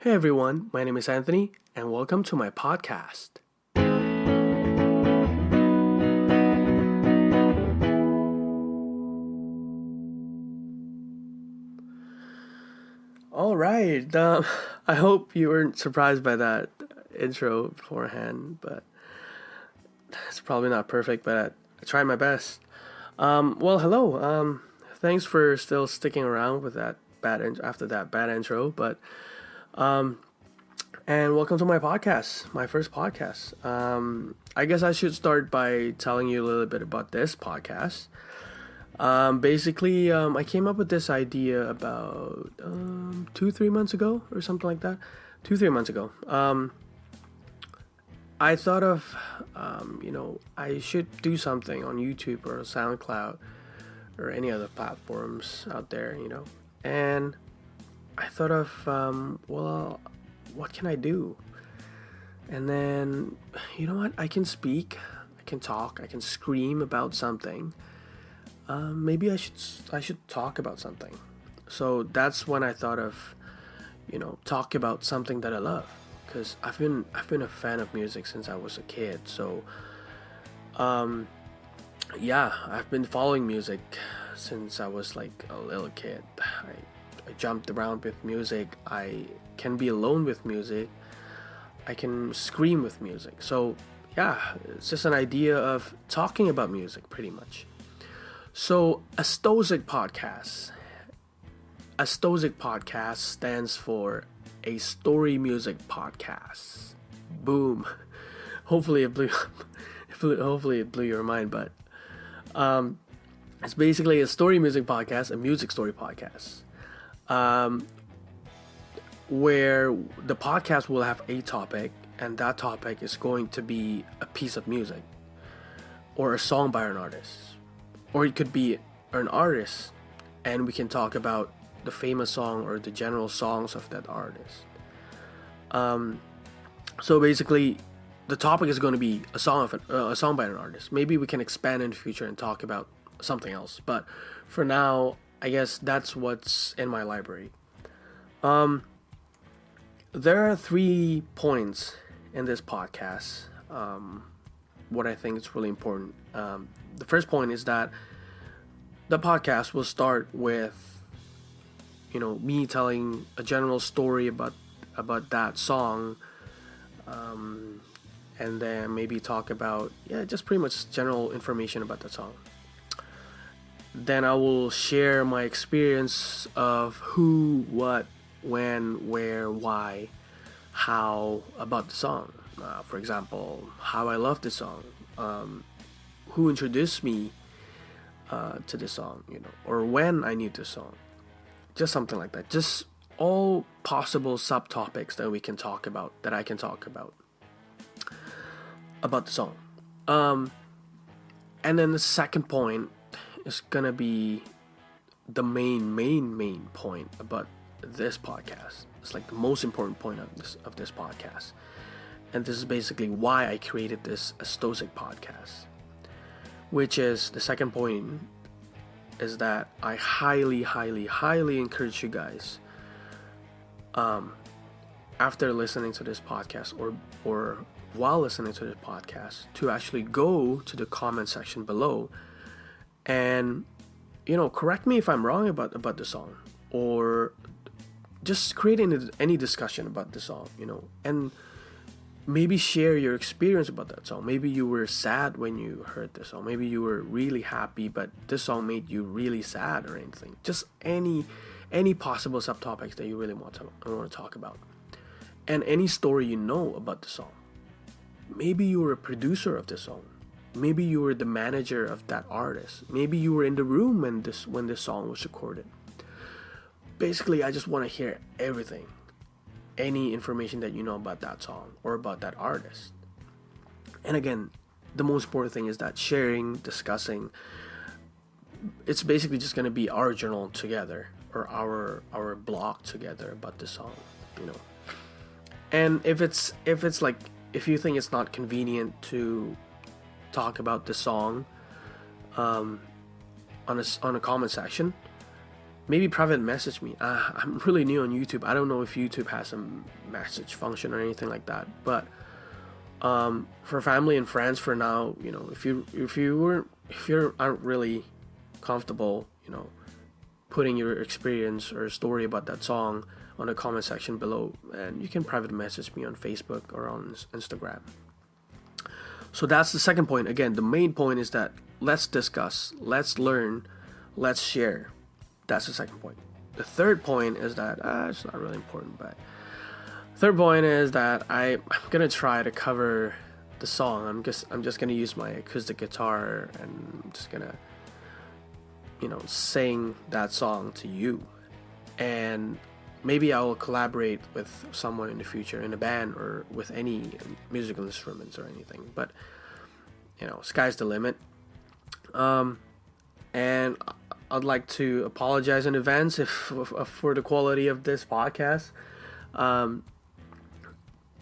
Hey everyone, my name is Anthony, and welcome to my podcast. Alright, I hope you weren't surprised by that intro beforehand, but it's probably not perfect, but I tried my best. Hello. Thanks for still sticking around with that after that bad intro, but and welcome to my podcast, my first podcast. I guess I should start by telling you a little bit about this podcast. I came up with this idea about 2-3 months ago or something like that. 2-3 months ago. I thought of, I should do something on YouTube or SoundCloud or any other platforms out there, And I thought of, what can I do? And then, you know what? I can speak, I can talk, I can scream about something. Maybe I should talk about something. So that's when I thought of, talk about something that I love, because I've been a fan of music since I was a kid. So, I've been following music since I was like a little kid. I jumped around with music. I can be alone with music. I can scream with music. So it's just an idea of talking about music, pretty much. So, AStoSic Podcast. AStoSic Podcast stands for A Story Music Podcast. Boom. Hopefully it blew your mind, but it's basically a story music podcast, a music story podcast. Where the podcast will have a topic, and that topic is going to be a piece of music or a song by an artist. Or it could be an artist, and we can talk about the famous song or the general songs of that artist. So basically, the topic is going to be a song by an artist. Maybe we can expand in the future and talk about something else. But for now, I guess that's what's in my library. There are 3 points in this podcast. What I think is really important. The first point is that the podcast will start with, me telling a general story about that song, and then maybe talk about just pretty much general information about the song. Then I will share my experience of who, what, when, where, why, how about the song. For example, how I love the song, who introduced me to the song, or when I knew the song, just something like that. Just all possible subtopics that we can talk about, that I can talk about the song. And then the second point is gonna be the main point about this podcast. It's like the most important point of this podcast. And this is basically why I created this AStoSic podcast. Which is, the second point is that I highly encourage you guys, after listening to this podcast or while listening to this podcast, to actually go to the comment section below and, correct me if I'm wrong about the song, or just create any discussion about the song, and maybe share your experience about that song. Maybe you were sad when you heard this song. Maybe you were really happy, but this song made you really sad or anything. Just any possible subtopics that you really want to talk about. And any story you know about the song. Maybe you were a producer of the song. Maybe you were the manager of that artist. Maybe you were in the room when this song was recorded. Basically, I just want to hear everything. Any information that you know about that song or about that artist. And again, the most important thing is that sharing, discussing, it's basically just going to be our journal together, or our blog together about the song, And if you think it's not convenient to talk about the song on a comment section, maybe private message me. I'm really new on YouTube. I don't know if YouTube has a message function or anything like that. But for family and friends, for now, if you aren't really comfortable, putting your experience or story about that song on the comment section below, and you can private message me on Facebook or on Instagram. So that's the second point. Again, the main point is that let's discuss, let's learn, let's share. That's the second point. The third point is that it's not really important, but third point is that I'm gonna try to cover the song. I'm just gonna use my acoustic guitar and I'm just gonna sing that song to you, and maybe I will collaborate with someone in the future in a band or with any musical instruments or anything. But sky's the limit. And I'd like to apologize in advance for the quality of this podcast.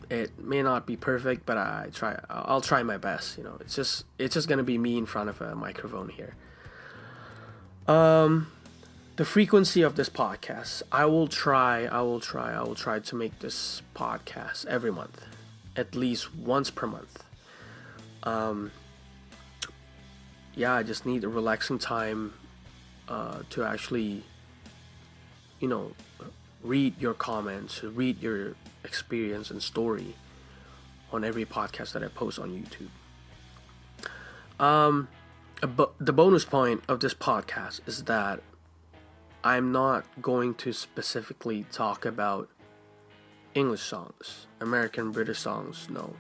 It may not be perfect, but I'll try my best. It's just gonna be me in front of a microphone here. The frequency of this podcast, I will try to make this podcast every month, at least once per month. I just need a relaxing time to actually read your comments, read your experience and story on every podcast that I post on YouTube. The bonus point of this podcast is that I'm not going to specifically talk about English songs, American British songs, no.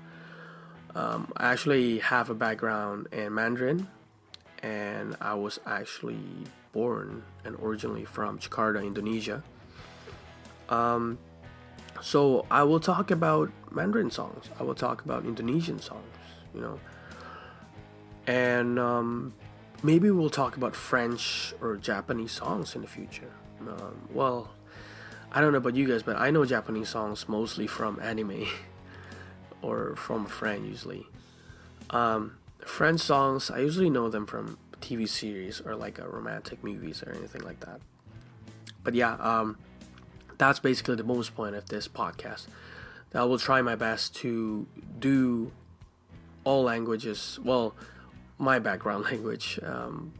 I actually have a background in Mandarin, and I was actually born and originally from Jakarta, Indonesia. So I will talk about Mandarin songs, I will talk about Indonesian songs, and maybe we'll talk about French or Japanese songs in the future. Well, I don't know about you guys, but I know Japanese songs mostly from anime or from a friend usually. French songs, I usually know them from TV series or like a romantic movies or anything like that. But that's basically the most point of this podcast. I will try my best to do all languages. Well, my background language, and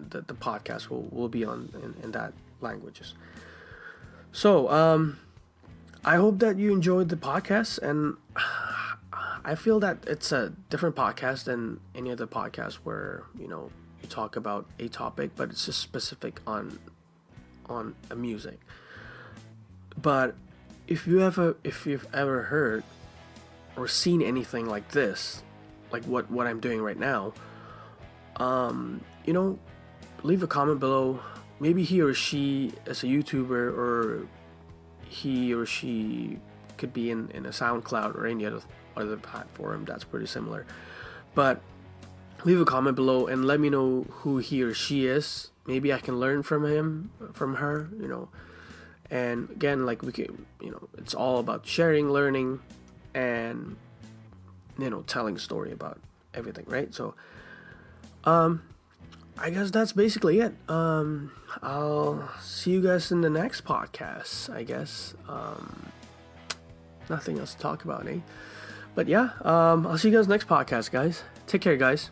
the podcast will be on in that languages. So I hope that you enjoyed the podcast, and I feel that it's a different podcast than any other podcast where you talk about a topic, but it's just specific on a music. But if you've ever heard or seen anything like this, like what I'm doing right now, leave a comment below. Maybe he or she is a YouTuber, or he or she could be in a SoundCloud or any other platform that's pretty similar. But leave a comment below and let me know who he or she is. Maybe I can learn from him, from her, And again, like we can, it's all about sharing, learning, and telling a story about everything, right? So I guess that's basically it. I'll see you guys in the next podcast, I guess. Nothing else to talk about, eh? But I'll see you guys next podcast, guys. Take care, guys.